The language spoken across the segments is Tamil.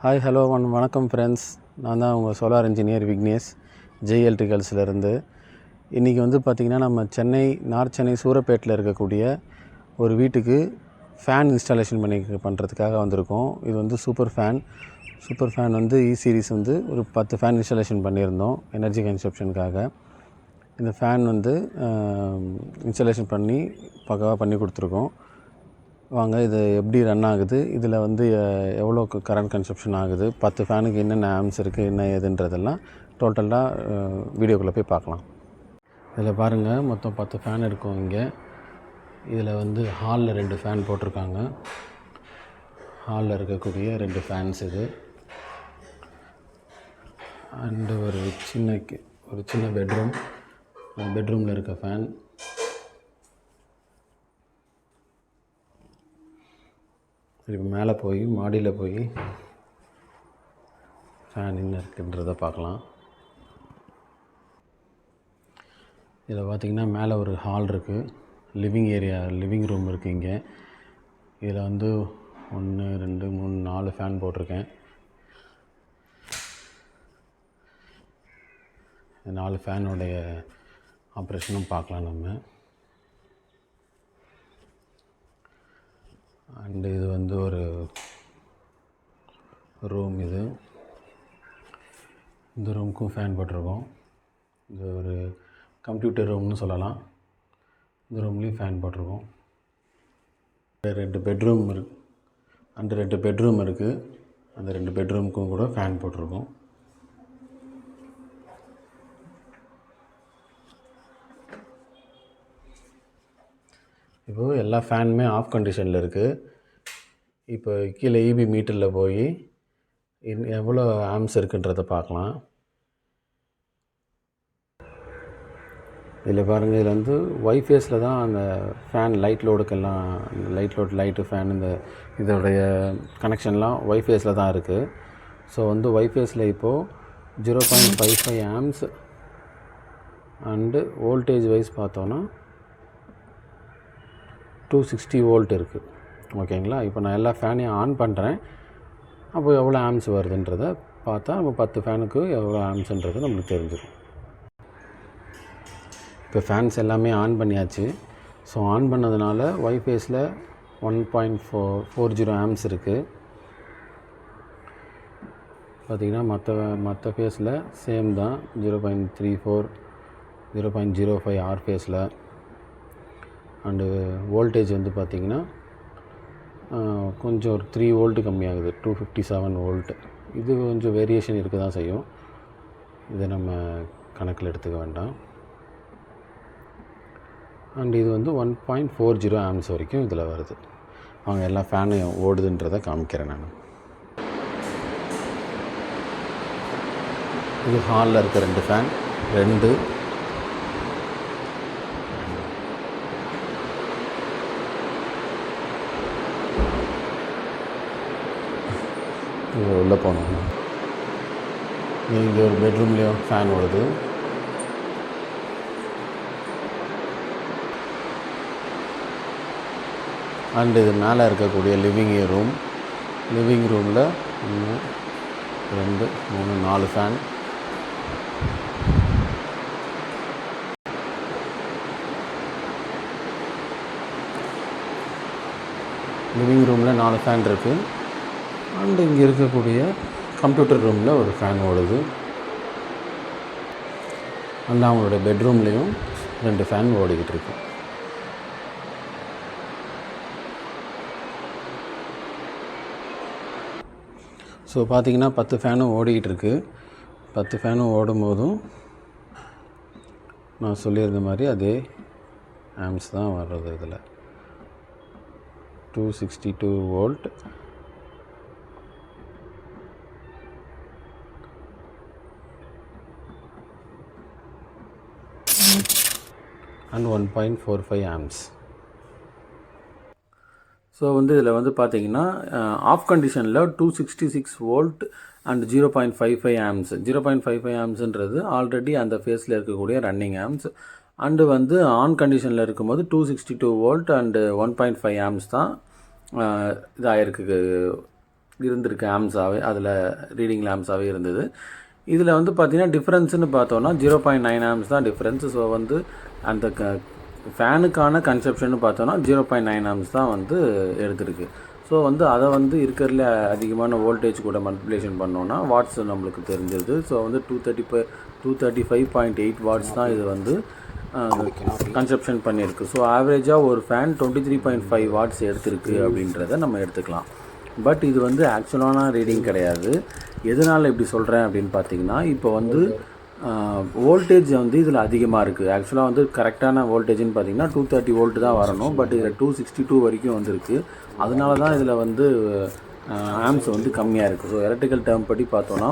ஹாய் ஹலோ வணக்கம் ஃப்ரெண்ட்ஸ். நான் தான் உங்கள் சோலார் இன்ஜினியர் விக்னேஷ், ஜெய் எலக்ட்ரிக்கல்ஸ்லேருந்து. இன்றைக்கி வந்து பார்த்திங்கன்னா நம்ம நார்த் சென்னை சூரப்பேட்டில் இருக்கக்கூடிய ஒரு வீட்டுக்கு ஃபேன் இன்ஸ்டாலேஷன் பண்ணுறதுக்காக வந்திருக்கோம். இது வந்து சூப்பர் ஃபேன் வந்து சீரிஸ் வந்து ஒரு 10 ஃபேன் இன்ஸ்டாலேஷன் பண்ணியிருந்தோம் எனர்ஜி கன்சப்ஷனுக்காக. இந்த ஃபேன் வந்து இன்ஸ்டாலேஷன் பக்காவாக பண்ணி கொடுத்துருக்கோம். வாங்க இது எப்படி ரன் ஆகுது, இதில் வந்து எவ்வளோ கரண்ட் கன்சப்ஷன் ஆகுது, 10 ஃபேனுக்கு என்னென்ன ஆம்ஸ் இருக்குது, என்ன ஏதுன்றதெல்லாம் டோட்டலாக வீடியோக்குள்ளே போய் பார்க்கலாம். இதில் பாருங்கள், மொத்தம் 10 ஃபேன் இருக்கும் இங்கே. இதில் வந்து ஹாலில் 2 ஃபேன் போட்டிருக்காங்க. ஹாலில் இருக்கக்கூடிய 2 ஃபேன்ஸ் இது. அண்டு ஒரு சின்ன பெட்ரூமில் இருக்க ஃபேன். இப்போ மேலே போய் மாடியில் போய் ஃபேன் என்ன இருக்குன்றதை பார்க்கலாம். இதில் பார்த்திங்கன்னா மேலே ஒரு ஹால் இருக்குது, லிவிங் ரூம் இருக்குது இங்கே. இதில் வந்து 1 2 3 4 ஃபேன் போட்டிருக்கேன். 4 ஃபேனுடைய ஆப்ரேஷனும் பார்க்கலாம் நம்ம. அண்டு இது வந்து ஒரு ரூம். இந்த ரூமுக்கும் ஃபேன் போட்டிருக்கோம். இது ஒரு கம்ப்யூட்டர் ரூம்னு சொல்லலாம். இந்த ரூம்லேயும் ஃபேன் போட்டிருக்கோம். 2 பெட்ரூம் இருக்குது. அந்த 2 பெட்ரூம் இருக்குது. அந்த 2 பெட்ரூமுக்கும் கூட ஃபேன் போட்டிருக்கோம். இப்போது எல்லா ஃபேனுமே ஆஃப் கண்டிஷனில் இருக்குது. இப்போ கீழே இபி மீட்டரில் போய் எவ்வளோ ஆம்ஸ் இருக்குன்றதை பார்க்கலாம். இதில் பாருங்கள், இதில் வந்து ஒய்ஃபேஸில் தான் அந்த ஃபேன் லைட்டுக்கெல்லாம் லைட்டு ஃபேன் இதோடைய கனெக்ஷன்லாம் ஒய்ஃபேஸில் தான் இருக்குது. ஸோ வந்து ஒய்ஃபேஸில் இப்போது 0.55 ஆம்ஸ் அண்டு வோல்டேஜ் வைஸ் பார்த்தோன்னா 260 வோல்ட் இருக்குது. ஓகேங்களா? இப்போ நான் எல்லா ஃபேனையும் ஆன் பண்ணுறேன். அப்போ எவ்வளோ ஆம்ஸ் வருதுன்றதை பார்த்தா நம்ம 10 ஃபேனுக்கு எவ்வளோ ஆம்ஸ்ன்றது நம்மளுக்கு தெரிஞ்சிடும். இப்போ ஃபேன்ஸ் எல்லாமே ஆன் பண்ணியாச்சு. ஸோ ஆன் பண்ணதுனால ஒய்ஃபேஸில் 1.40 ஆம்ஸ் இருக்குது. பார்த்திங்கன்னா மற்ற ஃபேஸில் சேம் தான், 0.34 0.05 ஆர் ஃபேஸில். அண்டு வோல்டேஜ் வந்து பார்த்திங்கன்னா கொஞ்சம் ஒரு 3 வோல்ட்டு கம்மியாகுது, 257 வோல்ட். இது கொஞ்சம் வேரியேஷன் இருக்க தான் செய்யும். இதை நம்ம கணக்கில் எடுத்துக்க வேண்டாம். அண்ட் இது வந்து 1.40 ஆம்ஸ் வரைக்கும் இதில் வருது. அவங்க எல்லா ஃபேனும் ஓடுதுன்றதை காமிக்கிறேன் நான். இது ஹாலில் இருக்க 2 ஃபேன், 2 உள்ளே போனோம். இங்கே ஒரு பெட்ரூம்லேயும் ஃபேன் ஓடுது. அண்டு இது மேலே இருக்கக்கூடிய லிவிங் ரூமில் 1 2 3 4 ஃபேன். லிவிங் ரூமில் 4 ஃபேன் இருக்குது. அண்டு இங்கே இருக்கக்கூடிய கம்ப்யூட்டர் ரூமில் ஒரு ஃபேன் ஓடுது. அண்ட் அவங்களோட பெட்ரூம்லேயும் 2 ஃபேன் ஓடிக்கிட்டு இருக்கு. ஸோ பார்த்திங்கன்னா 10 ஃபேனும் ஓடிக்கிட்டு இருக்குது. 10 ஃபேனும் ஓடும்போதும் நான் சொல்லியிருந்த மாதிரி அதே ஆம்ஸ் தான் வர்றது. இதில் 262 வோல்ட் அண்ட் 1.45 ஆம்ஸ். ஸோ வந்து இதில் வந்து பார்த்திங்கன்னா ஆஃப் கண்டிஷனில் 266 வோல்ட் அண்ட் 0.55 ஆம்ஸ். 0.55 ஆம்ஸுன்றது ஆல்ரெடி அந்த ஃபேஸில் இருக்கக்கூடிய ரன்னிங் ஆம்ஸ். அண்டு வந்து ஆன் கண்டிஷனில் இருக்கும்போது 262 வோல்ட் அண்டு 1.5 ஆம்ஸ் தான் இதாகிருக்கு, இருந்திருக்கு ஆம்ஸாகவே, அதில் ரீடிங் லேம்ஸாகவே இருந்தது. இதில் வந்து பார்த்திங்கன்னா டிஃப்ரென்ஸ்னு பார்த்தோன்னா 0.9 ஆம்ஸ் தான் டிஃப்ரென்ஸ். ஸோ வந்து அந்த ஃபேனுக்கான கன்சப்ஷன் பார்த்தோன்னா 0.9 ஆம்ஸ் தான் வந்து எடுத்திருக்கு. ஸோ வந்து அதை வந்து இருக்கிறதுல அதிகமான வோல்டேஜ் கூட மல்டிப்ளிகேஷன் பண்ணோன்னா வாட்ஸ் நம்மளுக்கு தெரிஞ்சிருது. ஸோ வந்து 235.8 வாட்ஸ் தான் இது வந்து கன்சப்ஷன் பண்ணியிருக்கு. ஸோ ஆவரேஜாக ஒரு ஃபேன் 23.5 வாட்ஸ் எடுத்திருக்கு அப்படின்றத நம்ம எடுத்துக்கலாம். பட் இது வந்து ஆக்சுவலான ரீடிங் கிடையாது. எதனால் இப்படி சொல்கிறேன் அப்படின்னு பார்த்தீங்கன்னா, இப்போ வந்து வோல்டேஜ் வந்து இதில் அதிகமாக இருக்குது. ஆக்சுவலாக வந்து கரெக்டான வோல்டேஜ்னு பார்த்தீங்கன்னா 230 வோல்ட் தான் வரணும். பட் இதில் 262 வரைக்கும் வந்துருக்கு. அதனால தான் இதில் வந்து ஆம்ஸ் வந்து கம்மியாக இருக்குது. ஸோ எலக்ட்ரிக்கல் டேர்ம் படி பார்த்தோன்னா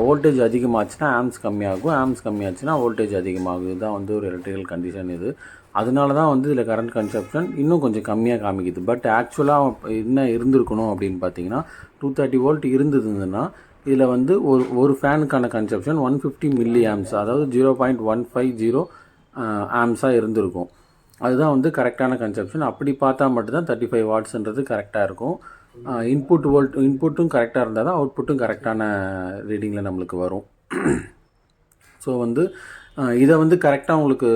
வோல்டேஜ் அதிகமாச்சுன்னா ஆம்ஸ் கம்மியாகும், ஆம்ஸ் கம்மியாச்சுன்னா வோல்டேஜ் அதிகமாகும். இதுதான் வந்து ஒரு எலக்ட்ரிக்கல் கண்டிஷன் இது. அதனால தான் வந்து இதில் கரண்ட் கன்சப்ஷன் இன்னும் கொஞ்சம் கம்மியாக காமிக்குது. பட் ஆக்சுவலாக என்ன இருந்திருக்கணும் அப்படின்னு பார்த்தீங்கன்னா 230 வோல்ட் இருந்ததுன்னா இதில் வந்து ஒரு ஃபேனுக்கான கன்சப்ஷன் 150 மில்லி ஆம்ஸ், அதாவது 0.150 ஆம்ஸாக இருந்திருக்கும். அதுதான் வந்து கரெக்டான கன்சப்ஷன். அப்படி பார்த்தா மட்டும்தான் 35 வாட்ஸ்ன்றது கரெக்டாக இருக்கும். இன்புட்டும் கரெக்டாக இருந்தால் தான் அவுட்புட்டும் கரெக்டான ரீடிங்கில் நம்மளுக்கு வரும். ஸோ வந்து இதை வந்து கரெக்டாக உங்களுக்கு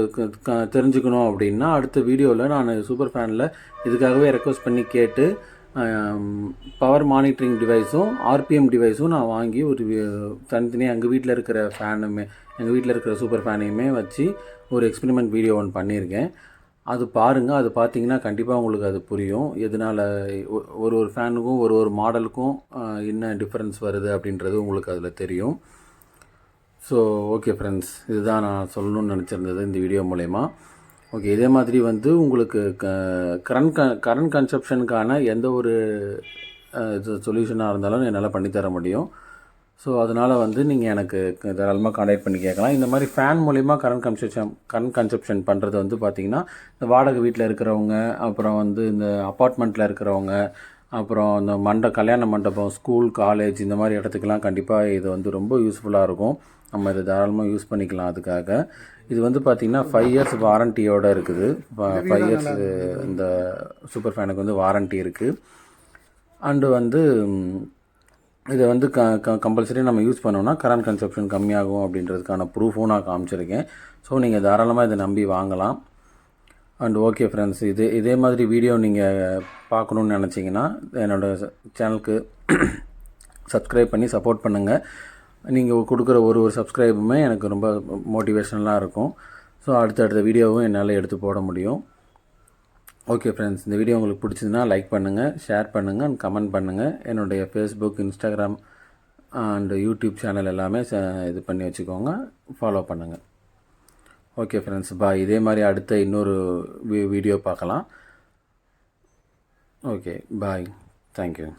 தெரிஞ்சுக்கணும் அப்படின்னா அடுத்த வீடியோவில் நான் சூப்பர் ஃபேனில் இதுக்காகவே ரெக்வஸ்ட் பண்ணி கேட்டு பவர் மானிட்டரிங் டிவைஸும் ஆர்பிஎம் டிவைஸும் நான் வாங்கி ஒரு தனித்தனியாக எங்கள் வீட்டில் இருக்கிற எங்கள் வீட்டில் இருக்கிற சூப்பர் ஃபேனையுமே வச்சு ஒரு எக்ஸ்பெரிமெண்ட் வீடியோ ஒன்று பண்ணியிருக்கேன். அது பாருங்கள். அது பார்த்தீங்கன்னா கண்டிப்பாக உங்களுக்கு அது புரியும். எதனால் ஒரு ஃபேனுக்கும் ஒரு மாடலுக்கும் என்ன டிஃப்ரென்ஸ் வருது அப்படின்றது உங்களுக்கு அதில் தெரியும். ஸோ ஓகே ஃப்ரெண்ட்ஸ், இதுதான் நான் சொல்லணும்னு நினச்சிருந்தது இந்த வீடியோ மூலயமா. ஓகே, இதே மாதிரி வந்து உங்களுக்கு கரண்ட் கன்சப்ஷனுக்கான எந்த ஒரு சொல்யூஷனாக இருந்தாலும் என்னால் பண்ணித்தர முடியும். ஸோ அதனால் வந்து நீங்கள் எனக்கு தாராளமாக கான்டாக்ட் பண்ணி கேட்கலாம். இந்த மாதிரி ஃபேன் மூலிமா கரண்ட் கன்சப்ஷன் பண்ணுறது வந்து பார்த்திங்கன்னா இந்த வாடகை வீட்டில் இருக்கிறவங்க, அப்புறம் வந்து இந்த அப்பார்ட்மெண்ட்டில் இருக்கிறவங்க, அப்புறம் இந்த கல்யாண மண்டபம், ஸ்கூல், காலேஜ் இந்த மாதிரி இடத்துக்கெல்லாம் கண்டிப்பாக இது வந்து ரொம்ப யூஸ்ஃபுல்லாக இருக்கும். நம்ம இதை தாராளமாக யூஸ் பண்ணிக்கலாம். அதுக்காக இது வந்து பார்த்திங்கன்னா 5 இயர்ஸ் வாரண்ட்டியோடு இருக்குது. 5 இயர்ஸ் இந்த சூப்பர் ஃபேனுக்கு வந்து வாரண்ட்டி இருக்குது. அண்டு வந்து இதை வந்து கம்பல்சரி நம்ம யூஸ் பண்ணோம்னா கரண்ட் கன்சப்ஷன் கம்மியாகும் அப்படின்றதுக்கான ப்ரூஃபும் நான் காமிச்சிருக்கேன். ஸோ நீங்கள் தாராளமாக இதை நம்பி வாங்கலாம். அண்ட் ஓகே ஃப்ரெண்ட்ஸ், இதே மாதிரி வீடியோ நீங்கள் பார்க்கணுன்னு நினச்சிங்கன்னா என்னோடய சேனலுக்கு சப்ஸ்கிரைப் பண்ணி சப்போர்ட் பண்ணுங்கள். நீங்கள் கொடுக்குற ஒரு சப்ஸ்கிரைபுமே எனக்கு ரொம்ப மோட்டிவேஷனலாக இருக்கும். ஸோ அடுத்தடுத்த வீடியோவும் என்னால் எடுத்து போட முடியும். ஓகே ஃப்ரெண்ட்ஸ், இந்த வீடியோ உங்களுக்கு பிடிச்சதுன்னா லைக் பண்ணுங்கள், ஷேர் பண்ணுங்கள் அண்ட் கமெண்ட் பண்ணுங்கள். என்னுடைய Facebook, Instagram and YouTube channel எல்லாமே இது பண்ணி வச்சுக்கோங்க, ஃபாலோ பண்ணுங்கள். ஓகே ஃப்ரெண்ட்ஸ், பாய். இதே மாதிரி அடுத்த இன்னொரு வீடியோ பார்க்கலாம். ஓகே, பாய். தேங்க்யூ.